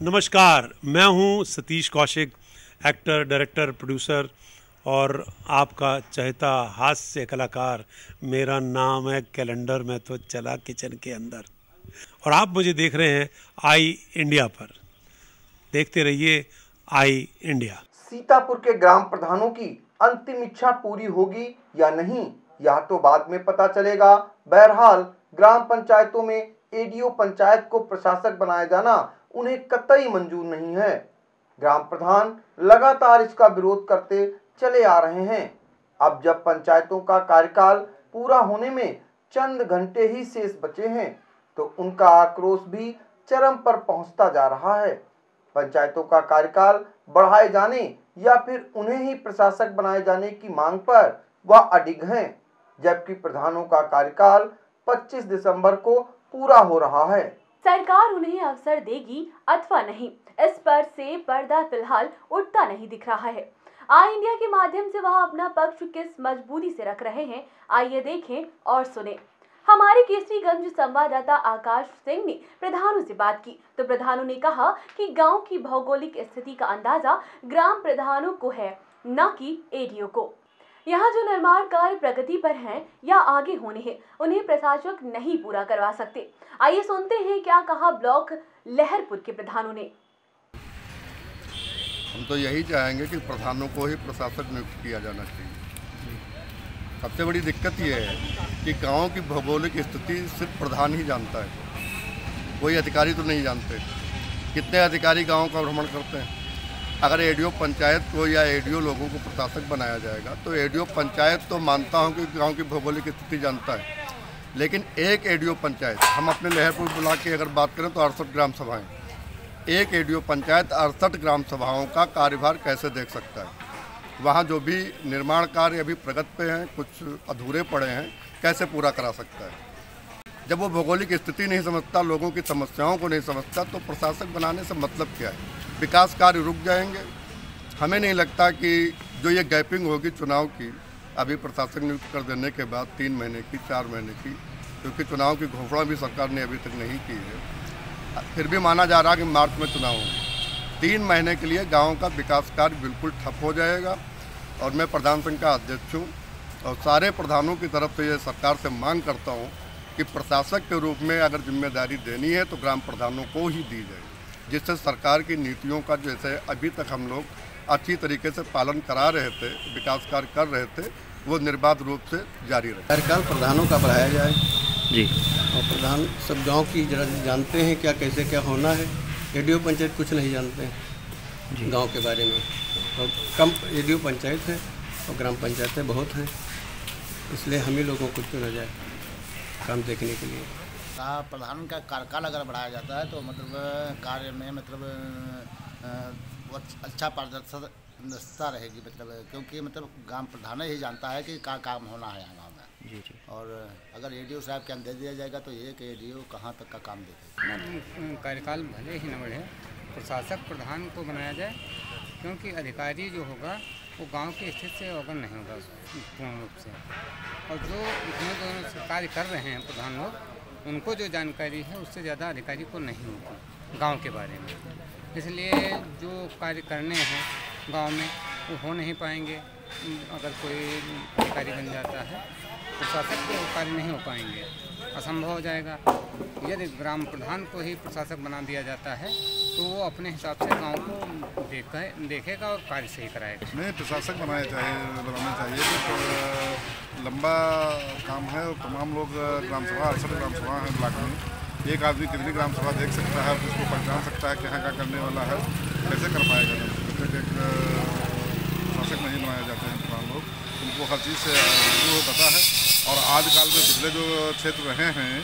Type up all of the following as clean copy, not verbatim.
नमस्कार, मैं हूं Satish Kaushik, actor, director, producer और आपका चहेता हास्य कलाकार। मेरा नाम है कैलेंडर, मैं तो चला किचन के अंदर और आप मुझे देख रहे हैं आई इंडिया पर। देखते रहिए आई इंडिया। सीतापुर के ग्राम प्रधानों की अंतिम इच्छा पूरी होगी या नहीं, यह तो बाद में पता चलेगा। बहरहाल ग्राम पंचायतों में एडीओ पंचायत को प्रशासक बनाया जाना उन्हें कतई मंजूर नहीं है। ग्राम प्रधान लगातार इसका विरोध करते चले आ रहे हैं। अब जब पंचायतों का कार्यकाल पूरा होने में चंद घंटे ही शेष बचे हैं, तो उनका आक्रोश भी चरम पर पहुंचता जा रहा है। पंचायतों का कार्यकाल बढ़ाए जाने या फिर उन्हें ही प्रशासक बनाए जाने की मांग पर वह अडिग हैं, जबकि प्रधानों का कार्यकाल 25 दिसंबर को पूरा हो रहा है। सरकार उन्हें अवसर देगी अथवा नहीं, इस पर से पर्दा फिलहाल उठता नहीं दिख रहा है। आई इंडिया के माध्यम से वह अपना पक्ष किस मजबूती से रख रहे हैं, आइए देखें और सुने। हमारे केसरीगंज संवाददाता आकाश सिंह ने प्रधानों से बात की तो प्रधानों ने कहा कि गांव की भौगोलिक स्थिति का अंदाजा ग्राम प्रधानों को है, न कि एडीओ को। यहाँ जो निर्माण कार्य प्रगति पर हैं या आगे होने हैं, उन्हें प्रशासक नहीं पूरा करवा सकते। आइए सुनते हैं क्या कहा ब्लॉक लहरपुर के प्रधानों ने। हम तो यही चाहेंगे कि प्रधानों को ही प्रशासक नियुक्त किया जाना चाहिए। सबसे बड़ी दिक्कत ये है कि गांव की भौगोलिक स्थिति सिर्फ प्रधान ही जानता है, कोई अधिकारी तो नहीं जानते। कितने अधिकारी गांव का भ्रमण करते हैं। अगर एडीओ पंचायत को या एडीओ लोगों को प्रशासक बनाया जाएगा तो एडीओ पंचायत तो मानता हूं कि गांव की भौगोलिक स्थिति जानता है, लेकिन एक एडीओ पंचायत, हम अपने लहरपुर ब्लॉक की अगर बात करें तो 68 ग्राम सभाएं, एक एडीओ पंचायत 68 ग्राम सभाओं का कार्यभार कैसे देख सकता है। वहाँ जो भी निर्माण कार्य अभी प्रगति पे हैं, कुछ अधूरे पड़े हैं, कैसे पूरा करा सकता है। जब वो भौगोलिक स्थिति नहीं समझता, लोगों की समस्याओं को नहीं समझता, तो प्रशासक बनाने से मतलब क्या है। विकास कार्य रुक जाएंगे। हमें नहीं लगता कि जो ये गैपिंग होगी चुनाव की, अभी प्रशासक नियुक्त कर देने के बाद 3 महीने की, 4 महीने की, क्योंकि चुनाव की घोषणा भी सरकार ने अभी तक नहीं की है, फिर भी माना जा रहा कि मार्च में चुनाव होंगे। 3 महीने के लिए गाँव का विकास कार्य बिल्कुल ठप हो जाएगा। और मैं प्रधान संघ का अध्यक्ष हूँ और सारे प्रधानों की तरफ से ये सरकार से मांग करता हूँ कि प्रशासक के रूप में अगर जिम्मेदारी देनी है तो ग्राम प्रधानों को ही दी जाए, जिससे सरकार की नीतियों का जैसे अभी तक हम लोग अच्छी तरीके से पालन करा रहे थे, विकास कार्य कर रहे थे, वो निर्बाध रूप से जारी रहे। कार्यकाल प्रधानों का बढ़ाया जाए जी, और प्रधान सब गांव की जरा जानते हैं क्या कैसे क्या होना है। एडीओ पंचायत कुछ नहीं जानते हैं गांव के बारे में, और कम एडीओ पंचायत है और ग्राम पंचायतें बहुत हैं, इसलिए हम ही लोगों को चुना जाए काम देखने के लिए। प्रधान का कार्यकाल अगर बढ़ाया जाता है तो मतलब कार्य में वो अच्छा पारदर्शिता रहेगी, मतलब क्योंकि मतलब ग्राम प्रधान ही जानता है कि क्या काम होना है यहाँ गाँव में। जी। और अगर एडीओ साहब के अंदर दिया जाएगा तो एक एडीओ कहाँ तक का काम देगा। कार्यकाल भले ही न बढ़े, प्रशासक प्रधान को बनाया जाए, क्योंकि अधिकारी जो होगा वो गांव की स्थिति से अवगत नहीं होगा पूर्ण रूप से। और जो इतने दोनों से कार्य कर रहे हैं प्रधान लोग, उनको जो जानकारी है उससे ज़्यादा अधिकारी को नहीं होती गांव के बारे में। इसलिए जो कार्य करने हैं गांव में वो हो नहीं पाएंगे। अगर कोई अधिकारी बन जाता है प्रशासक के कार्य नहीं हो पाएंगे, असंभव हो जाएगा। यदि ग्राम प्रधान को ही प्रशासक बना दिया जाता है तो वो अपने हिसाब से गांव को देखेगा और कार्य सही कराएगा। नहीं, प्रशासक बनाना चाहिए तो लंबा काम है और तमाम लोग ग्राम सभा 68 ग्राम सभा है ब्लॉक में, एक आदमी कितनी ग्राम सभा देख सकता है, उसको पहचान सकता है कि यहाँ क्या करने वाला है, कैसे कर पाएगा। जब तक प्रशासक नहीं बनाए जाते हैं तमाम लोग, उनको हर चीज़ से पता है। और आजकल में पिछले जो क्षेत्र रहे हैं,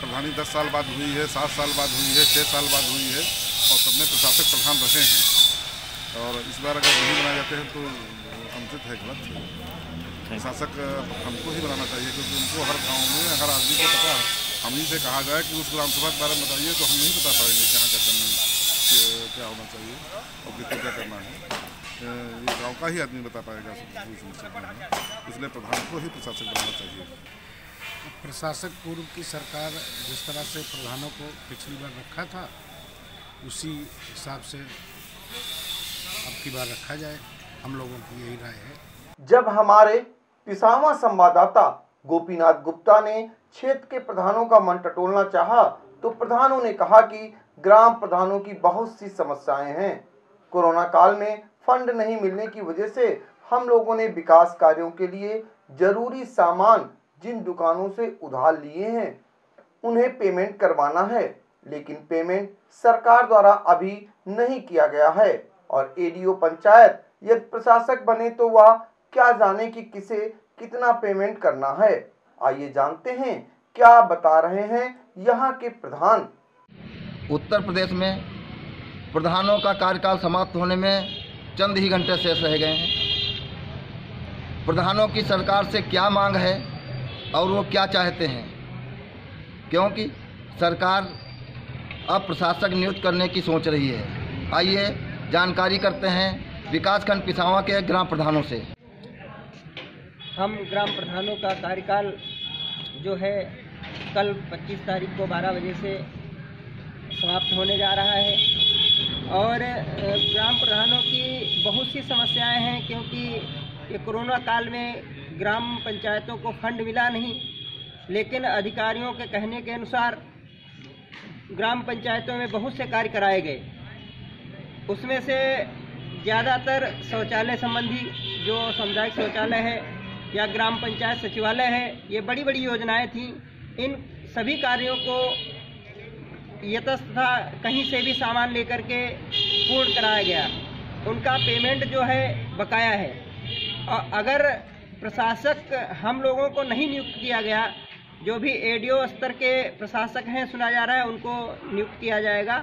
प्रधानी 10 साल बाद हुई है, 7 साल बाद हुई है, 6 साल बाद हुई है, और सबने प्रशासक प्रधान रहे हैं। और इस बार अगर नहीं बनाए जाते हैं तो अनुचित है, गलत है। प्रशासक हमको ही बनाना चाहिए, क्योंकि उनको हर गांव में हर आदमी को पता है। हम ही से कहा जाए कि उस ग्राम सभा के बारे में बताइए तो हम नहीं बता पाएंगे कि यहाँ क्या करना, क्या होना चाहिए और कितना क्या करना है। ये गाँव का ही आदमी बता पाएगा इसलिए प्रधान को ही प्रशासक बनाना चाहिए। प्रशासक पूर्व की सरकार जिस तरह से प्रधानों को पिछली बार रखा था, उसी हिसाब से अब की बार रखा जाए, हम लोगों की यही राय है। जब हमारे पिसावा संवाददाता गोपीनाथ गुप्ता ने क्षेत्र के प्रधानों का मन टटोलना चाहा तो प्रधानों ने कहा कि ग्राम प्रधानों की बहुत सी समस्याएं हैं। कोरोना काल में फंड नहीं मिलने की वजह से हम लोगों ने विकास कार्यों के लिए जरूरी सामान जिन दुकानों से उधार लिए हैं उन्हें पेमेंट करवाना है, लेकिन पेमेंट सरकार द्वारा अभी नहीं किया गया है और एडीओ पंचायत यदि प्रशासक बने तो वह क्या जाने कि किसे कितना पेमेंट करना है। आइए जानते हैं क्या बता रहे हैं यहाँ के प्रधान। उत्तर प्रदेश में प्रधानों का कार्यकाल समाप्त होने में चंद ही घंटे शेष रह गए हैं। प्रधानों की सरकार से क्या मांग है और वो क्या चाहते हैं, क्योंकि सरकार अब प्रशासक नियुक्त करने की सोच रही है। आइए जानकारी करते हैं विकासखंड पिसावा के ग्राम प्रधानों से। हम ग्राम प्रधानों का कार्यकाल जो है कल 25 तारीख को 12 बजे से समाप्त होने जा रहा है और ग्राम प्रधानों की बहुत सी समस्याएं हैं, क्योंकि ये कोरोना काल में ग्राम पंचायतों को फंड मिला नहीं, लेकिन अधिकारियों के कहने के अनुसार ग्राम पंचायतों में बहुत से कार्य कराए गए। उसमें से ज़्यादातर शौचालय संबंधी जो सामुदायिक शौचालय है या ग्राम पंचायत सचिवालय है, ये बड़ी बड़ी योजनाएं थीं। इन सभी कार्यों को यथास्था कहीं से भी सामान लेकर के पूर्ण कराया गया। उनका पेमेंट जो है बकाया है और अगर प्रशासक हम लोगों को नहीं नियुक्त किया गया, जो भी एडीओ स्तर के प्रशासक हैं सुना जा रहा है उनको नियुक्त किया जाएगा,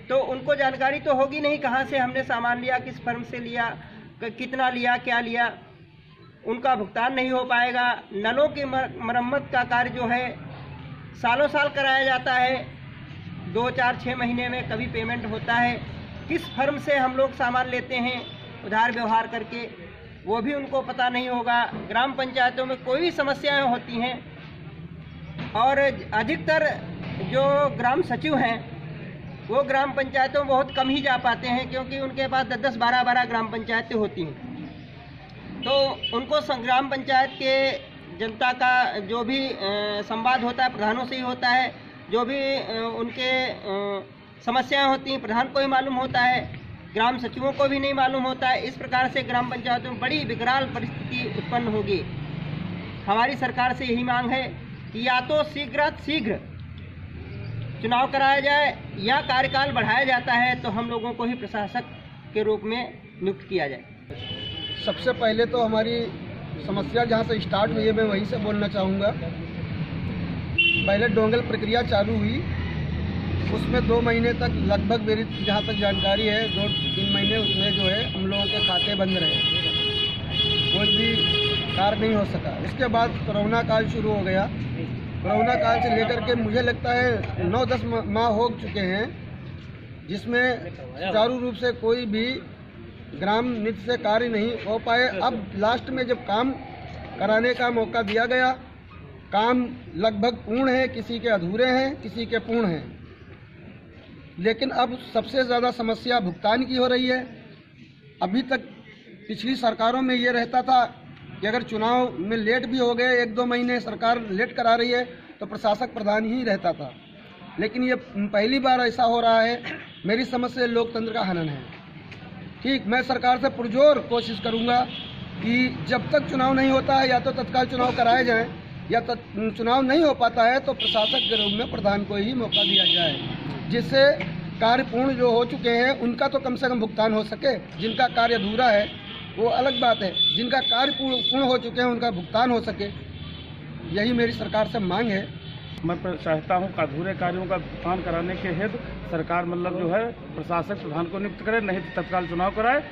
तो उनको जानकारी तो होगी नहीं कहाँ से हमने सामान लिया, किस फर्म से लिया, कितना लिया, क्या लिया। उनका भुगतान नहीं हो पाएगा। नलों की मरम्मत का कार्य जो है सालों साल कराया जाता है, 2, 4, 6 महीने में कभी पेमेंट होता है। किस फर्म से हम लोग सामान लेते हैं उधार व्यवहार करके, वो भी उनको पता नहीं होगा। ग्राम पंचायतों में कोई भी समस्याएं होती हैं और अधिकतर जो ग्राम सचिव हैं वो ग्राम पंचायतों में बहुत कम ही जा पाते हैं, क्योंकि उनके पास 10-10, 12-12 ग्राम पंचायतें होती हैं। तो उनको ग्राम पंचायत के जनता का जो भी संवाद होता है प्रधानों से ही होता है। जो भी उनके समस्याएं होती हैं प्रधान को ही मालूम होता है, ग्राम सचिवों को भी नहीं मालूम होता है। इस प्रकार से ग्राम पंचायतों में बड़ी विकराल परिस्थिति उत्पन्न होगी। हमारी सरकार से यही मांग है कि या तो शीघ्र चुनाव कराया जाए या कार्यकाल बढ़ाया जाता है तो हम लोगों को ही प्रशासक के रूप में नियुक्त किया जाए। सबसे पहले तो हमारी समस्या जहाँ से स्टार्ट हुई है मैं वहीं से बोलना चाहूँगा। पहले डोंगल प्रक्रिया चालू हुई, उसमें 2 महीने तक लगभग मेरी जहाँ तक जानकारी है 2-3 महीने उसमें जो है हम लोगों के खाते बंद रहे, कोई भी कार्य नहीं हो सका। उसके बाद कोरोना काल शुरू हो गया। कोरोना काल से लेकर के मुझे लगता है 9-10 माह हो चुके हैं, जिसमें सुचारू रूप से कोई भी ग्राम नीति से कार्य नहीं हो पाए। अब लास्ट में जब काम कराने का मौका दिया गया, काम लगभग पूर्ण है, किसी के अधूरे हैं, किसी के पूर्ण हैं। लेकिन अब सबसे ज़्यादा समस्या भुगतान की हो रही है। अभी तक पिछली सरकारों में ये रहता था कि अगर चुनाव में लेट भी हो गए 1-2 महीने सरकार लेट करा रही है तो प्रशासक प्रधान ही रहता था, लेकिन ये पहली बार ऐसा हो रहा है। मेरी समझ से लोकतंत्र का हनन है। ठीक, मैं सरकार से पुरजोर कोशिश करूंगा कि जब तक चुनाव नहीं होता है या तो तत्काल चुनाव कराए जाएं, या चुनाव नहीं हो पाता है तो प्रशासक के रूप में प्रधान को ही मौका दिया जाए, जिससे कार्य पूर्ण जो हो चुके हैं उनका तो कम से कम भुगतान हो सके। जिनका कार्य अधूरा है वो अलग बात है, जिनका कार्य पूर्ण हो चुके हैं उनका भुगतान हो सके, यही मेरी सरकार से मांग है। मैं चाहता हूं कि अधूरे कार्यों का भुगतान कराने के हेतु सरकार जो है प्रशासक प्रधान को नियुक्त करे, नहीं तो तत्काल चुनाव कराए,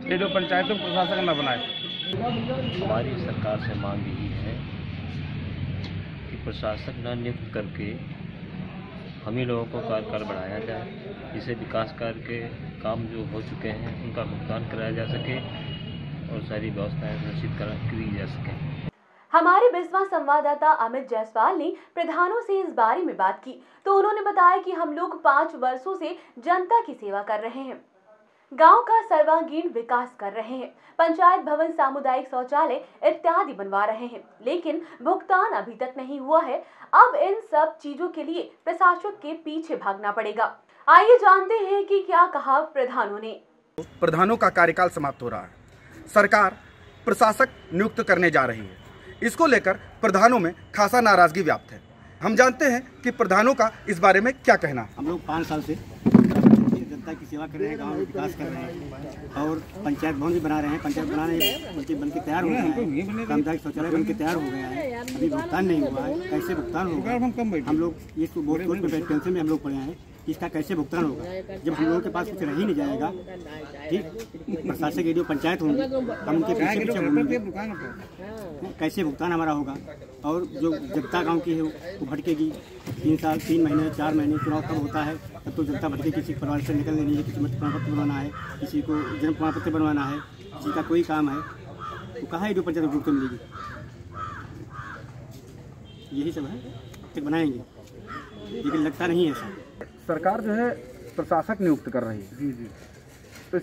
एडीओ पंचायतों में प्रशासक न बनाए। हमारी सरकार से मांग यही है कि प्रशासक न नियुक्त करके हम ही लोगों को कार्यकाल बढ़ाया जाए, जिससे विकास कार्य के काम जो हो चुके हैं उनका भुगतान कराया जा सके और सारी व्यवस्थाएं सुनिश्चित की जा सके। हमारे बिस्वा संवाददाता अमित जायसवाल ने प्रधानों से इस बारे में बात की तो उन्होंने बताया कि हम लोग 5 वर्षों से जनता की सेवा कर रहे हैं, गांव का सर्वांगीण विकास कर रहे हैं, पंचायत भवन, सामुदायिक शौचालय इत्यादि बनवा रहे हैं, लेकिन भुगतान अभी तक नहीं हुआ है। अब इन सब चीजों के लिए प्रशासक के पीछे भागना पड़ेगा। आइए जानते हैं कि क्या कहा प्रधानों ने। प्रधानों का कार्यकाल समाप्त हो रहा है, सरकार प्रशासक नियुक्त करने जा रही है। इसको लेकर प्रधानों में खासा नाराजगी व्याप्त है। हम जानते हैं कि प्रधानों का इस बारे में क्या कहना। हम लोग 5 साल से जनता की सेवा कर रहे हैं, गाँव में विकास कर रहे हैं और पंचायत भवन भी बना रहे हैं। पंचायत बनाने बन के तैयार हो गए हैं, सामुदायिक शौचालय बन के तैयार हो गया है, अभी भुगतान नहीं हुआ है। कैसे भुगतान होगा? हम लोग ये बहुत टेंशन में हम लोग पड़े हैं, इसका कैसे भुगतान होगा जब हम लोगों के पास कुछ रह ही नहीं जाएगा। ठीक, प्रशासक एडीओ पंचायत होंगे, हम उनके पीछे घूमेंगे, कैसे भुगतान हमारा होगा? और जो जनता गांव की है वो भटकेगी। 3 साल, 3 महीने, 4 महीने चुनाव कब होता है तब तो जनता भटके। किसी परिवार से निकल लेनी है, किसी मृत्यु प्रमाण पत्र बनवाना है, किसी को जन्म प्रमाण पत्र बनवाना है, किसी का कोई काम है, तो कहाँ एडीओ पंचायत रुक मिलेगी? यही सब है, तक बनाएंगे, लेकिन लगता नहीं है ऐसा। सरकार जो है प्रशासक नियुक्त कर रही है, जी, तो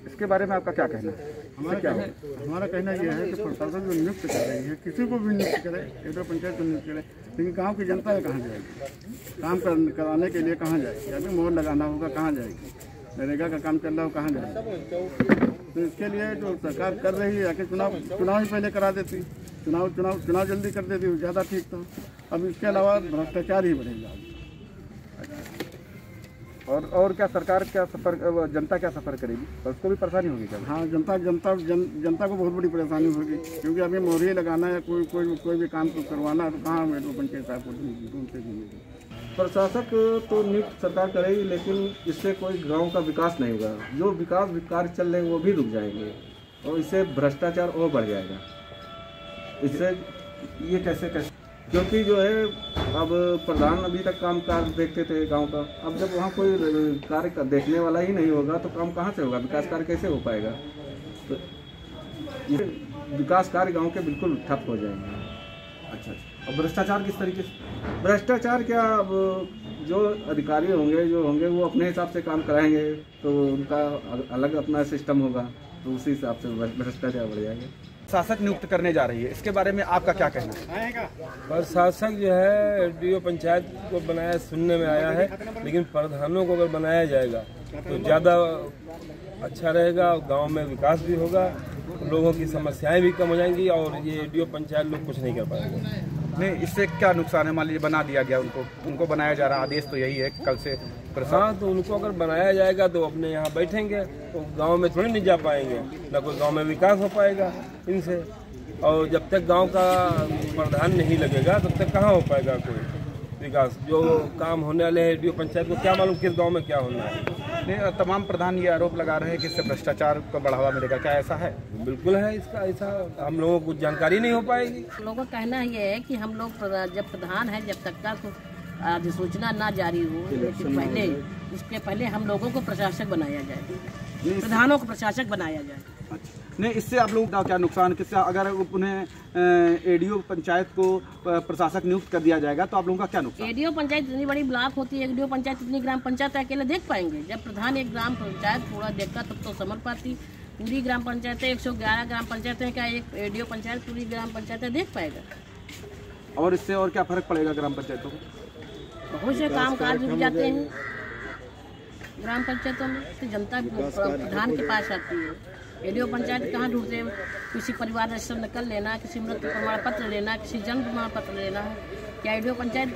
इसके बारे में आपका क्या कहना है? हमारा कहना यह है कि प्रशासक जो नियुक्त कर रही है, किसी को भी नियुक्त करे, एडीओ पंचायत को नियुक्त करे, लेकिन गांव की जनता है कहाँ जाएगी? काम कराने के लिए कहाँ जाएगी? अभी मोहर लगाना होगा, कहाँ जाएगी? नरेगा का काम चल रहा हो, कहाँ जाएगी? तो इसके लिए जो सरकार कर रही है, चुनाव ही पहले करा देती, चुनाव जल्दी कर देती, ज़्यादा ठीक था। अब इसके अलावा भ्रष्टाचार ही बढ़ेगा। और क्या सरकार क्या सफर, जनता क्या सफर करेगी? तो उसको भी परेशानी होगी क्या? हाँ, जनता को बहुत बड़ी परेशानी होगी, क्योंकि अभी मोहरिया लगाना है, कोई भी काम को करवाना है तो कहाँ एडीओ पंचायत साहब को ढूंढते घूमेगी। प्रशासक तो नियुक्त सरकार करेगी, लेकिन इससे कोई गांव का विकास नहीं होगा। जो विकास कार्य चल रहे हैं वो भी रुक जाएंगे और इससे भ्रष्टाचार और बढ़ जाएगा। इससे ये कैसे क्योंकि जो है अब प्रधान अभी तक काम कार्य देखते थे गांव का, अब जब वहाँ कोई कार्य देखने वाला ही नहीं होगा तो काम कहाँ से होगा? विकास कार्य कैसे हो पाएगा? तो ये विकास कार्य गांव के बिल्कुल ठप हो जाएंगे। अच्छा, और भ्रष्टाचार किस तरीके से? भ्रष्टाचार क्या, अब जो अधिकारी होंगे वो अपने हिसाब से काम कराएंगे, तो उनका अलग अपना सिस्टम होगा, तो उसी हिसाब से भ्रष्टाचार बढ़ जाएगा। शासक नियुक्त करने जा रही है, इसके बारे में आपका क्या कहना है? प्रशासक जो है एडीओ पंचायत को बनाया सुनने में आया है, लेकिन प्रधानों को अगर बनाया जाएगा तो ज़्यादा अच्छा रहेगा, गांव में विकास भी होगा, लोगों की समस्याएं भी कम हो जाएंगी और ये एडीओ पंचायत लोग कुछ नहीं कर पाएंगे। नहीं, इससे क्या नुकसान है? मान लीजिए बना दिया गया, उनको बनाया जा रहा, आदेश तो यही है कल से। हाँ, तो उनको अगर बनाया जाएगा तो अपने यहाँ बैठेंगे, तो गांव में थोड़ी नहीं जा पाएंगे, ना कोई गांव में विकास हो पाएगा इनसे। और जब तक गांव का प्रधान नहीं लगेगा तब तक कहाँ हो पाएगा कोई विकास? जो काम होने वाले हैं एडीओ पंचायत को क्या मालूम किस गाँव में क्या होना है? नहीं, तमाम प्रधान ये आरोप लगा रहे हैं कि इससे भ्रष्टाचार को बढ़ावा मिलेगा, क्या ऐसा है? बिल्कुल है, इसका ऐसा हम लोगों को जानकारी नहीं हो पाएगी। लोगों का कहना ये है कि हम लोग जब प्रधान है, जब तक का अधिसूचना ना जारी हो, उसके पहले हम लोगों को प्रशासक बनाया जाए, प्रधानों को प्रशासक बनाया जाए। नहीं, इससे आप लोगों का क्या नुकसान? किससे अगर उन्हें एडीओ पंचायत को प्रशासक नियुक्त कर दिया जाएगा तो आप लोगों का क्या नुकसान? एडीओ पंचायत इतनी बड़ी ब्लॉक होती है, एडीओ पंचायत इतनी ग्राम पंचायत अकेले देख पाएंगे? जब प्रधान एक ग्राम पंचायत पूरा देखता तब तो समझ पाती। पूरी ग्राम पंचायतें 111 ग्राम पंचायतें क्या एक एडीओ पंचायत पूरी ग्राम पंचायतें देख पाएगा? और इससे और क्या फर्क पड़ेगा ग्राम पंचायतों को? बहुत से काम काज रुक जाते हैं ग्राम पंचायतों में, तो जनता प्रधान के पास आती है। एडीओ पंचायत कहाँ ढूंढते हैं? किसी परिवार से निकल लेना, किसी मृत्यु प्रमाण पत्र लेना, किसी जन्म प्रमाण पत्र लेना है, क्या एडीओ पंचायत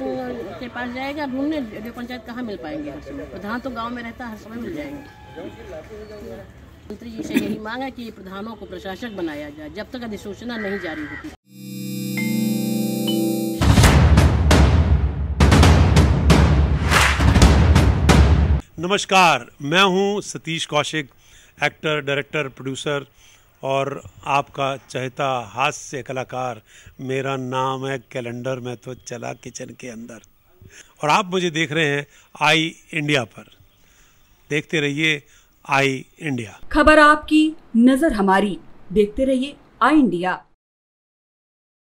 के पास जाएगा ढूंढने? एडीओ पंचायत कहाँ मिल पाएंगे हर समय? प्रधान तो गांव में रहता है, हर समय मिल जाएंगे। मंत्री जी से यही मांग है कि प्रधानों को प्रशासक बनाया जाए जब तक अधिसूचना नहीं जारी होती। नमस्कार, मैं हूं Satish Kaushik, actor, director, producer और आपका चहेता हास्य कलाकार। मेरा नाम है कैलेंडर, मैं तो चला किचन के अंदर, और आप मुझे देख रहे हैं आई इंडिया पर। देखते रहिए आई इंडिया। खबर आपकी, नजर हमारी, देखते रहिए आई इंडिया।